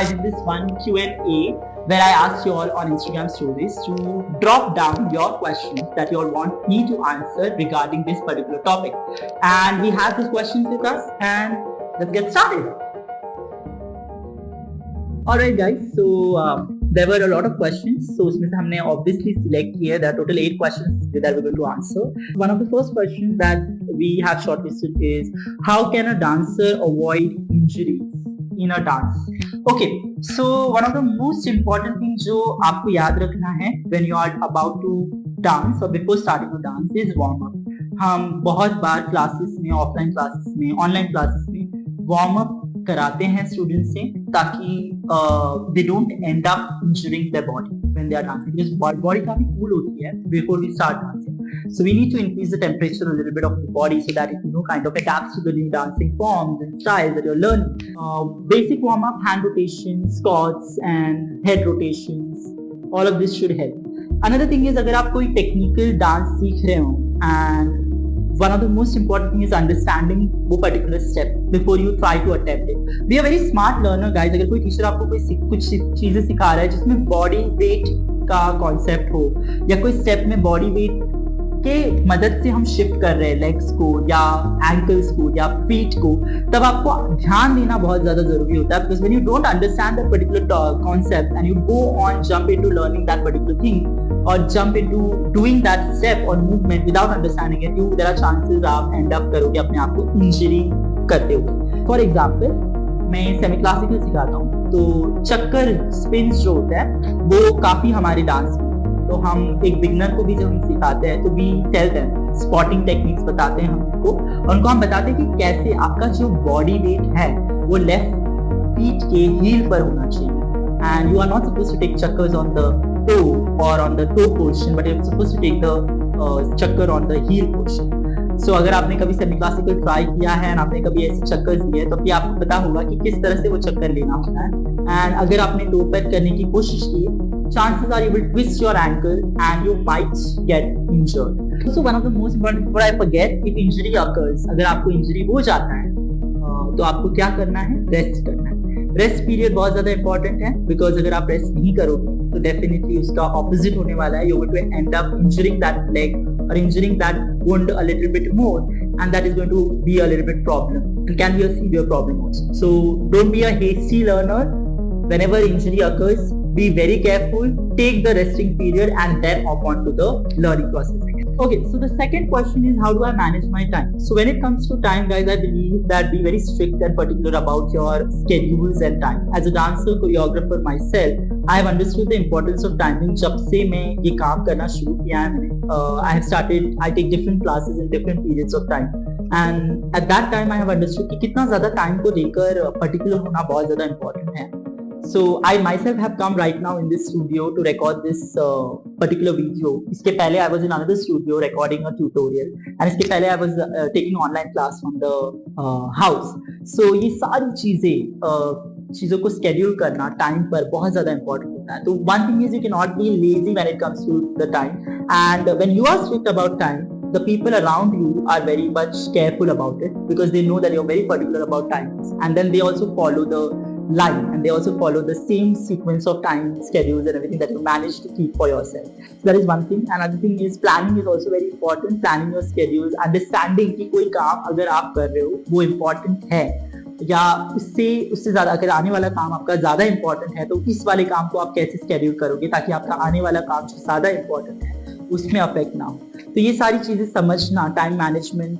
I did this one Q&A where I asked you all on Instagram stories to drop down your questions that you all want me to answer regarding this particular topic. And we have these questions with us, and let's get started. Alright guys, so there were a lot of questions. So उसमें से हमने obviously select किए. There are total 8 questions that we're going to answer. One of the first questions that we have shortlisted is, how can a dancer avoid injuries in a dance? Okay, so one of the most important things जो आपको याद रखना है when you are about to dance or before starting to dance is warm up. हम बहुत बार classes में, offline classes में, online classes में वार्म अप कराते हैं स्टूडेंट से ताकि they don't end up injuring their body when they are dancing, because body काफी cool होती है before we start dancing. So we need to increase the temperature a little bit of the body so that it kind of adapts to the new dancing forms and styles that you're learning. Basic warm up, hand rotations, squats and head rotations, all of this should help. Another thing is, अगर आप कोई technical dance सीख रहे हो, and one of the most important thing is understanding वो particular step before you try to attempt it. Be a very smart learner guys. अगर कोई teacher आपको कुछ चीजें सिखा रहा है जिसमें बॉडी वेट का कॉन्सेप्ट हो, या कोई स्टेप में बॉडी वेट के मदद से हम शिफ्ट कर रहे हैं लेग्स को या एंकल्स को या फीट को, तब आपको ध्यान देना बहुत ज्यादा जरूरी होता है. Because when you don't understand that particular concept and you go on jump into learning that particular thing or jump into doing that step or movement without understanding it, there are chances आप end up करोगे अपने आप को injury करते हो. For example मैं semi classical सिखाता हूँ, तो चक्कर स्पिन्स जो होता है वो काफी हमारे डांस में, तो हम एक बिगनर को भी जब हम सिखाते हैं तो we tell them spotting techniques बताते हैं हमको, और उनको हम बताते हैं कि कैसे आपका जो बॉडी वेट है वो लेफ्ट फीट के हील पर होना चाहिए. And you are not supposed to take chakkars on the toe or on the toe portion, but you're supposed to take the chakkar on the heel portion. So अगर आपने कभी semi classical try किया है और आपने कभी ऐसे चक्कर लिए तो फिर आपको पता होगा कि किस तरह से वो चक्कर लेना होता है. एंड अगर आपने टो पैड करने की कोशिश की, chances are you will twist your ankle and you might get injured. So one of the most important before I forget, if injury occurs, अगर आपको इंजरी हो जाता है तो आपको क्या करना है? रेस्ट करना है. रेस्ट पीरियड बहुत ज्यादा इंपॉर्टेंट है, बिकॉज अगर आप रेस्ट नहीं करोगे तो डेफिनेटली उसका ऑपोजिट होने वाला है. You going to end up injuring that leg और injuring that wound a little bit more, and that is going to be a little bit problem and can be a severe problem also. So don't be a hasty learner. Whenever injury occurs, be very careful, take the resting period and then hop on to the learning process again. Okay, so the second question is, how do I manage my time? So when it comes to time guys, I believe that be very strict and particular about your schedules and time. As a dancer, choreographer myself, I have understood the importance of timing. जब से मैं ये काम करना शुरू किया है, I take different classes in different periods of time. And at that time I have understood कि कितना ज़्यादा time को लेकर particular होना बहुत ज़्यादा important है. So I myself have come right now in this studio to record this particular video. इसके पहले I was in another studio recording a tutorial, and इसके पहले I was taking online class from the house. So ये सारी चीजों को schedule करना time पर बहुत ज्यादा important होता है. तो one thing is, you cannot be lazy when it comes to the time, and when you are strict about time, the people around you are very much careful about it because they know that you're very particular about times, and then they also follow the line and they also follow the same sequence of time schedules and everything that you manage to keep for yourself. So that is one thing. Another thing is, planning is also very important. Planning your schedules, understanding कि कोई काम अगर आप कर रहे हो वो important है, या उससे ज्यादा अगर आने वाला काम आपका ज्यादा important है, तो इस वाले काम को आप कैसे schedule करोगे ताकि आपका आने वाला काम जो ज्यादा important है उसमें अफेक्ट ना हो. तो ये सारी चीजें समझना टाइम मैनेजमेंट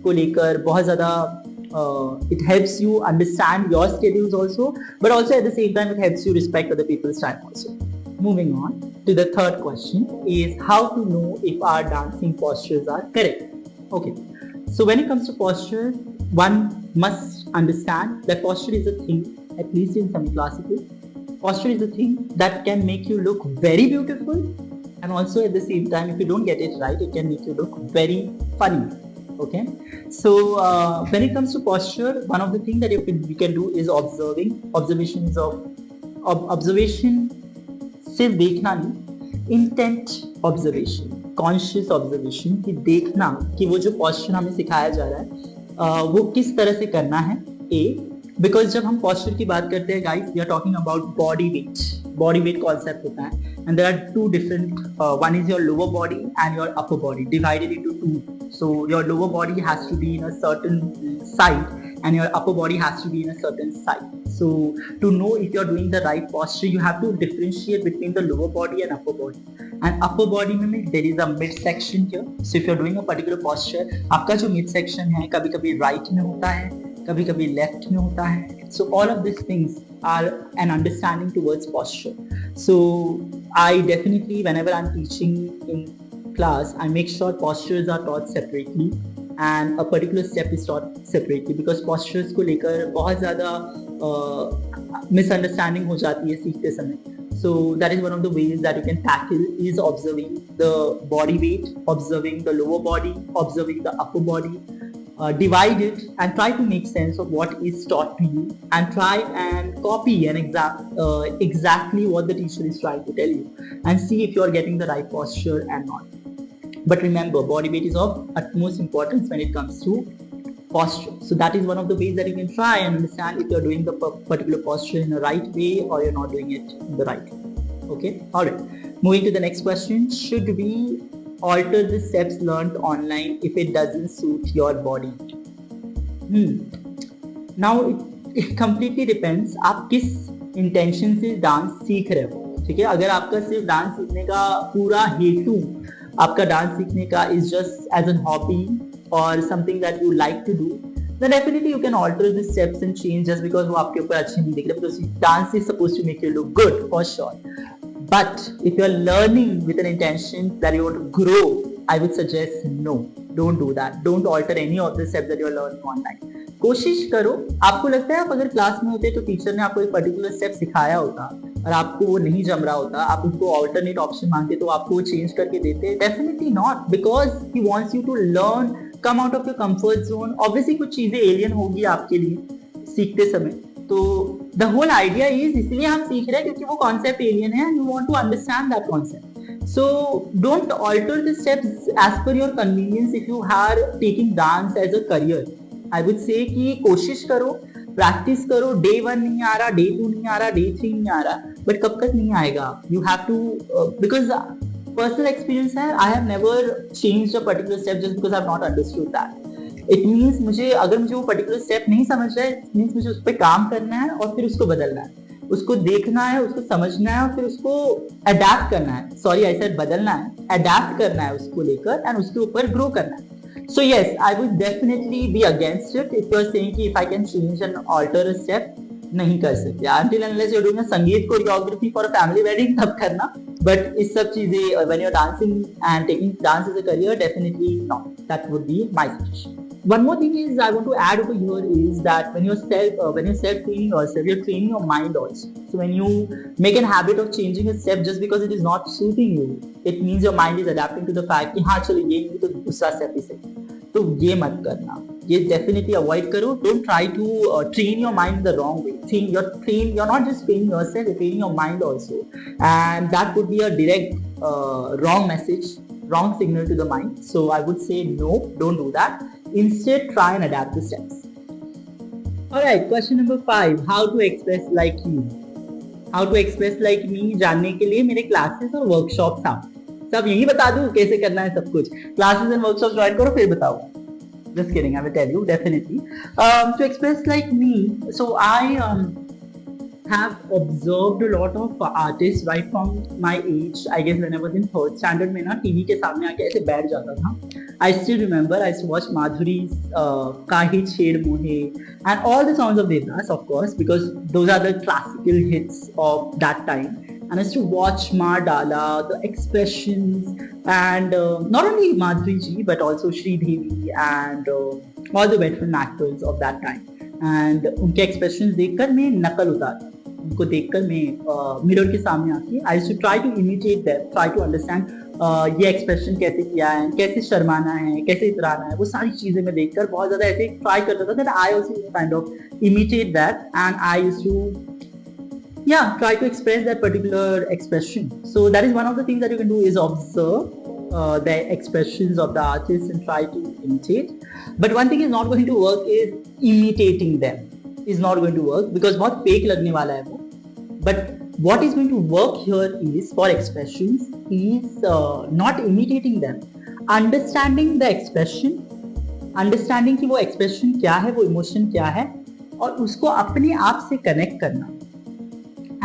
को लेकर बहुत ज्यादा it helps you understand your schedules also, but also at the same time it helps you respect other people's time also. Moving on to the third question is, how to know if our dancing postures are correct. Okay, so when it comes to posture, one must understand that posture is a thing, at least in semi-classical, posture is a thing that can make you look very beautiful, and also at the same time, if you don't get it right, it can make you look very funny. Okay, so when it comes to posture, one of the things that we can do is observations of observation. सिर्फ देखना नहीं, intent observation, conscious observation, कि देखना कि वो जो posture हमें सिखाया जा रहा है वो किस तरह से करना है. ए बिकॉज जब हम पॉस्चर की बात करते हैं guys, we are talking about body weight concept होता है, and there are two different one is your lower body and your upper body divided into two. So your lower body has to be in a certain side and your upper body has to be in a certain side. So to know if you're doing the right posture, you have to differentiate between the lower body and upper body. And upper body में there is a mid section here. So if you're doing a particular posture, आपका जो mid section है कभी कभी right में होता है, कभी कभी left में होता है. So all of these things are an understanding towards posture. So I definitely, whenever I'm teaching in class, I make sure postures are taught separately and a particular step is taught separately, because postures को लेकर बहुत ज़्यादा misunderstanding हो जाती है सीखते समय. So that is one of the ways that you can tackle is observing the body weight, observing the lower body, observing the upper body. Divide it and try to make sense of what is taught to you and try and copy and exactly what the teacher is trying to tell you and see if you are getting the right posture and not. But remember, body weight is of utmost importance when it comes to posture. So that is one of the ways that you can try and understand if you are doing the particular posture in the right way or you're not doing it in the right way. Okay, all right. Moving to the next question: should we alter the steps learned online if it doesn't suit your body? Now it completely depends आप किस intention से dance सीख रहे हो. ठीक है, अगर आपका सिर्फ डांस सीखने का पूरा हेतु आपका डांस सीखने का is just as a hobby or something that you like to do, then definitely you can alter the steps and change just because वो आपके ऊपर अच्छे नहीं दिख रहे, because dance is supposed to make you look good for sure. But if you are learning with an intention that you want to grow, I would suggest no, don't do that. Don't alter any of the steps that you are learning online. कोशिश करो, आपको लगता है आप अगर class में होते तो टीचर ने आपको एक पर्टिकुलर स्टेप सिखाया होता और आपको वो नहीं जम रहा होता, आप उनको ऑल्टरनेट ऑप्शन मांगते तो आपको वो चेंज करके देते? Definitely not, because he wants you to learn, come out of your comfort zone. Obviously कुछ चीजें एलियन होगी आपके लिए सीखते समय, तो द होल आइडिया इज, इसलिए हम सीख रहे हैं क्योंकि वो कॉन्सेप्ट एलियन है and you want to understand that concept. So don't alter the steps as per your convenience if you are taking dance as a career. I would say कि कोशिश करो, प्रैक्टिस करो. डे 1 नहीं आ रहा, day 2 नहीं आ रहा, day 3 नहीं आ रहा, बट कब तक नहीं आएगा? You have to because personal experience है, I have never changed a particular step just because I have not understood that. It means मुझे, अगर मुझे वो पर्टिकुलर स्टेप नहीं समझ रहा है, it means मुझे उस पर काम करना है और फिर उसको बदलना है, उसको देखना है, उसको समझना है और फिर उसको अडेप्ट करना है. सॉरी, आई सेड बदलना है, अडेप्ट करना है उसको लेकर एंड उसके ऊपर ग्रो करना है. So yes, I would definitely be against it if you are saying कि if I can change and alter a step. नहीं कर सकते until unless you're doing a संगीत choreography for a family wedding, तब करना. But इस सब चीजें when you're dancing and taking dance as a career, definitely not. That would be my suggestion. One more thing is I want to add over here is that when you're self-training yourself, you're training your mind also. So when you make a habit of changing a step just because it is not suiting you, it means your mind is adapting to the fact कि हाँ चलो ये नहीं तो दूसरा step ही सही. तो ये मत करना, ये definitely avoid करो. Don't try to train your mind the wrong way. You're not just training yourself, you're training your mind also, and that would be a direct wrong message, wrong signal to the mind. So I would say no, don't do that. Instead, try and adapt the steps. Alright, question number 5. How to express like you? How to express like me जानने के लिए मेरे classes और workshops आप सब यही बता दूँ कैसे करना है सब कुछ. Classes and workshops join करो फिर बताओ. Just kidding, I will tell you definitely. To express like me, so I have observed a lot of artists right from my age. I guess when I was in 3rd standard में ना TV के सामने आके ऐसे बैठ जाता था. I still remember I used to watch Madhuri's Kahi Chhed Mohe and all the songs of Devdas, of course, because those are the classical hits of that time. And I used to watch Maar Dala, the expressions, and not only Madhuri ji but also Shri Devi and all the veteran actors of that time. And उनके expressions देखकर मैं नकल उतारता, उनको देखकर मैं mirror के सामने आके I used to try to imitate them, try to understand ये एक्सप्रेशन कैसे किया है, कैसे शर्माना है, कैसे इतराना है, वो सारी चीजें मैं देखकर बहुत ज्यादा ऐसे ट्राई करता था. That I also kind of imitate that and I used to try to express that particular expression. So that is one of the things that you can do is observe the expressions of the artists and try to imitate. But one thing is not going to work is imitating them. is not going to work because बहुत fake लगने वाला है वो. But what is going to work here is for expressions is not imitating them, understanding the expression, understanding कि वो expression क्या है, वो emotion क्या है, और उसको अपने आप से connect करना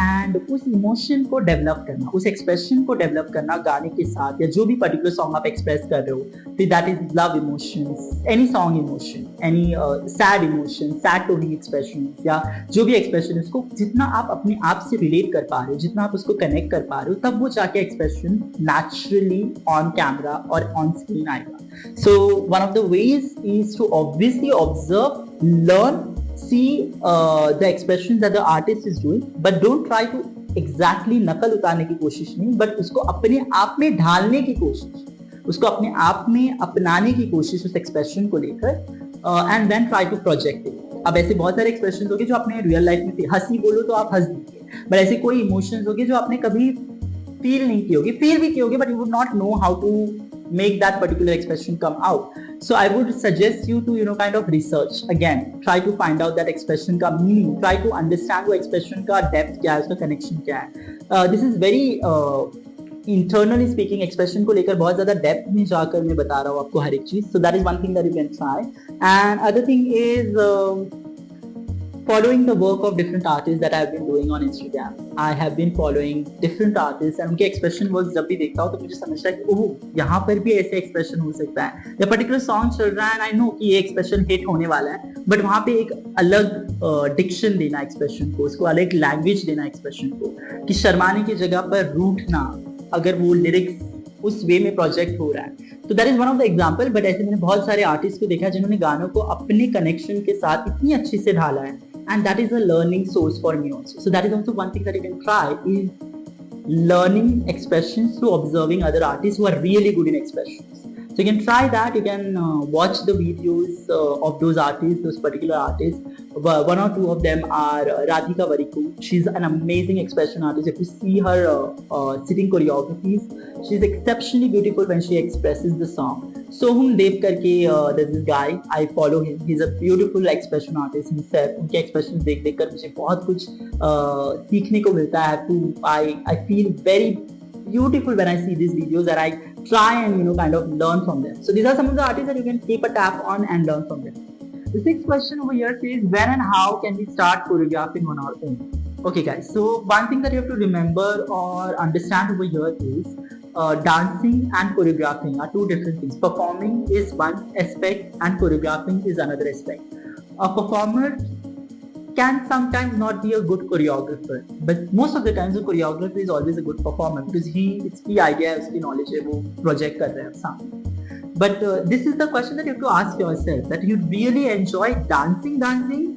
एंड उस इमोशन को डेवलप करना, उस एक्सप्रेशन को डेवलप करना गाने के साथ, या जो भी पर्टिकुलर सॉन्ग आप एक्सप्रेस कर रहे हो, फिर that is love emotions, any song emotion, any sad emotion, sad toning expression, या जो भी एक्सप्रेशन है उसको जितना आप अपने आप से रिलेट कर पा रहे हो, जितना आप उसको कनेक्ट कर पा रहे हो, तब वो जाके एक्सप्रेशन नेचुरली ऑन कैमरा और ऑन स्क्रीन आएगा. So one of the ways is to obviously observe, learn, see the expressions that the artist is doing, but don't try to exactly नकल उतारने की कोशिश नहीं, but उसको अपने आप में ढालने की कोशिश, उसको अपने आप में अपनाने की कोशिश उस एक्सप्रेशन को लेकर, and then try to project it. अब ऐसे बहुत सारे एक्सप्रेशन होंगे जो आपने रियल लाइफ में, हंसी बोलो तो आप हंस दीजिए, बट ऐसे कोई इमोशंस होंगे जो आपने कभी फील नहीं की होगी, फील भी की होगी, but you would not know how to make that particular expression come out. So I would suggest you to kind of research again, try to find out that expression का meaning, try to understand वो expression का depth क्या है, उसका connection क्या है. This is very internally speaking, expression को लेकर बहुत ज़्यादा depth में जाकर मैं बता रहा हूँ आपको हर एक चीज़. So that is one thing that you can try. And other thing is following the work of different artists that I have been doing on Instagram. I have been following different artists and उनके expression works जब भी देखता हूँ तो मुझे समझता है कि ओह, यहाँ पर भी ऐसे expression हो सकता है, या particular song चल रहा है and I know कि ये expression hit होने वाला है, but वहाँ पे एक अलग diction देना expression को, उसको अलग language देना expression को, कि शर्माने की जगह पर रूठना, अगर वो lyrics उस वे में प्रोजेक्ट हो रहा है. तो that is one of the example. But ऐसे मैंने बहुत सारे आर्टिस्ट को देखा जिन्होंने गानों को अपने कनेक्शन के साथ इतनी अच्छे से ढाला है, and that is a learning source for me also. So that is also one thing that you can try, is learning expressions through observing other artists who are really good in expressions. So you can try that. You can watch the videos of those artists, those particular artists. One or two of them are Radhika Variku. She's an amazing expression artist. If you see her sitting choreographies, she's exceptionally beautiful when she expresses the song. Sohum Dev करके there's this guy, I follow him. He's a beautiful expression artist himself. उनके expressions देख कर मुझे बहुत कुछ सीखने को मिलता है. I feel very beautiful when I see these videos, and I try and kind of learn from them. So these are some of the artists that you can keep a tap on and learn from them. The sixth question over here says, when and how can we start choreographing on our own? Okay guys, so one thing that you have to remember or understand over here is dancing and choreographing are two different things. Performing is one aspect and choreographing is another aspect. A performer can sometimes not be a good choreographer, but most of the times a choreographer is always a good performer because it's the idea, उसकी knowledge है, वो project कर रहे हैं सामने. But this is the question that you have to ask yourself, that you really enjoy dancing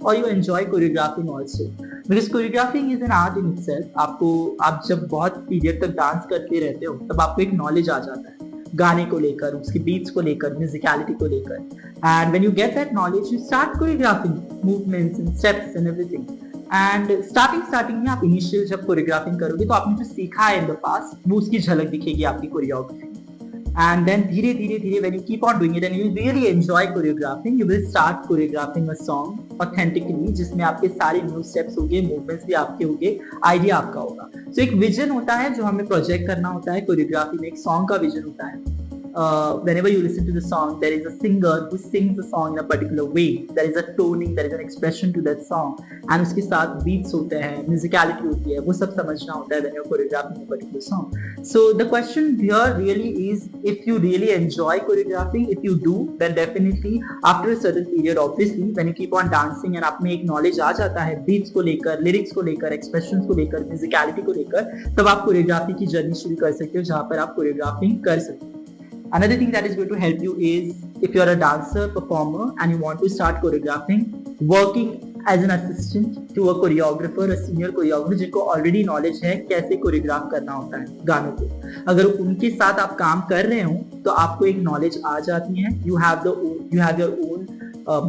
or you enjoy choreographing also. Because choreographing is an art in itself. आप जब बहुत पीरियड तक डांस करते रहते हो तब आपको एक नॉलेज आ जाता है गाने को लेकर, उसकी बीट्स को लेकर, म्यूजिकलिटी को लेकर. And when you get that knowledge, you start choreographing movements and steps and everything. And starting में आप इनिशियल जब कोरियोग्राफिंग करोगे तो आपने जो सीखा है इन द पास्ट वो उसकी झलक दिखेगी आपकी कोरियोग्राफी. And then धीरे when you keep on doing it and you really enjoy choreographing, you will start choreographing a song authentically, जिसमें आपके सारे न्यू स्टेप्स होंगे, मूवमेंट्स भी आपके होंगे, आइडिया आपका होगा. So एक विजन होता है जो हमें प्रोजेक्ट करना होता है कोरियोग्राफी में. एक सॉन्ग का विजन होता है. Whenever you listen to the song, there is a singer who sings the song in a particular way. There is a toning, there is an expression to that song, and उसके साथ beats होते हैं, musicality होती है, वो सब समझना होता है when you're choreographing a particular song. So the question here really is, if you really enjoy choreographing, if you do, then definitely after a certain period, obviously, when you keep on dancing and आप में एक knowledge आ जाता है beats को लेकर, lyrics को लेकर, expressions को लेकर, musicality को लेकर, तब आप choreography की journey शुरू कर सकते हो जहाँ पर आप choreographing कर सकते हो. Another thing that is going to help you is, if you are a dancer, performer, and you want to start choreographing, working as an assistant to a choreographer, a senior choreographer, जिनको already knowledge है कैसे choreograph करना होता है गानों को. अगर उनके साथ आप काम कर रहे हो तो आपको एक knowledge आ जाती है. You have your own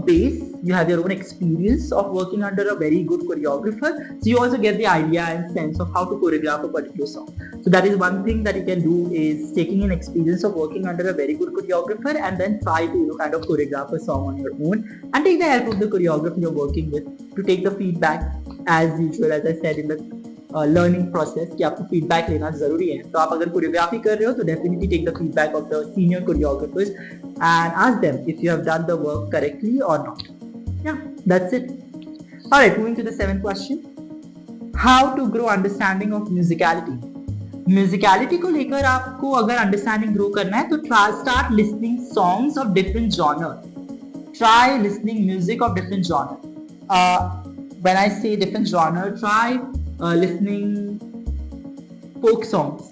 base, you have your own experience of working under a very good choreographer, so you also get the idea and sense of how to choreograph a particular song. So that is one thing that you can do, is taking an experience of working under a very good choreographer and then try to kind of choreograph a song on your own and take the help of the choreographer you're working with to take the feedback as usual, as I said in the learning process कि आपको feedback लेना जरूरी है. तो आप अगर choreography कर रहे हो तो definitely take the feedback of the senior choreographers and ask them if you have done the work correctly और नॉट. या that's it. Alright, moving to the 7th question, how to grow understanding of musicality. Musicality को लेकर आपको अगर understanding grow करना है तो start listening songs of different genre. Try listening music of different genre. When I say different genre, try listening folk songs.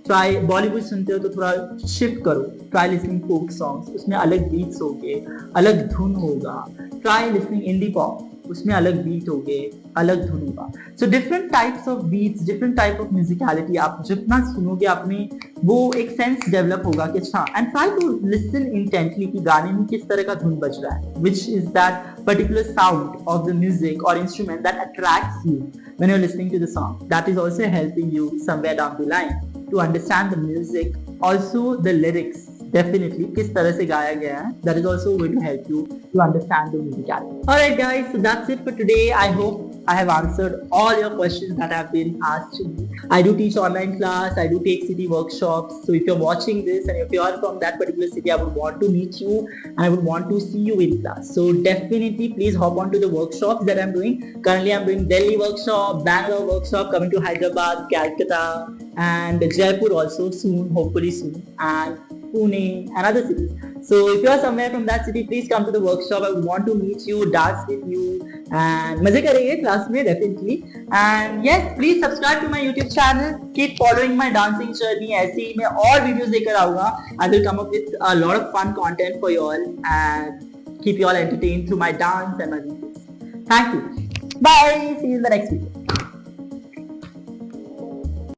Try Bollywood सुनते हो तो थोड़ा शिफ्ट करो. Try listening folk songs. उसमें अलग बीट्स होंगे, अलग धुन होगा. Try listening indie pop. उसमें अलग बीट होंगे, अलग धुन होगा. So different types of beats, different type of musicality. आप जितना सुनोगे आप में वो एक सेंस डेवलप होगा कि अच्छा. And try to listen intently कि गाने में किस तरह का धुन बज रहा है. Which is that particular sound of the music or instrument that attracts you when you're listening to the song. That is also helping you somewhere down the line to understand the music. Also the lyrics, definitely किस तरह से गाया गया है, that is also going to help you to understand the musicality. Alright guys, so that's it for today. I hope I have answered all your questions that have been asked to me. I do teach online class, I do take city workshops, so if you're watching this and if you are from that particular city, I would want to meet you and I would want to see you in class. So definitely please hop on to the workshops that I'm doing. Currently I'm doing Delhi workshop, Bangalore workshop, coming to Hyderabad, Calcutta and Jaipur also soon, hopefully soon, and Pune and other cities. So if you are somewhere from that city, please come to the workshop. I would want to meet you, dance with you and मजे करेंगे class में definitely. And yes, please subscribe to my YouTube channel. Keep following my dancing journey. ऐसे ही मैं और videos लेकर आऊँगा. I will come up with a lot of fun content for you all and keep you all entertained through my dance and my videos. Thank you. Bye. See you in the next video.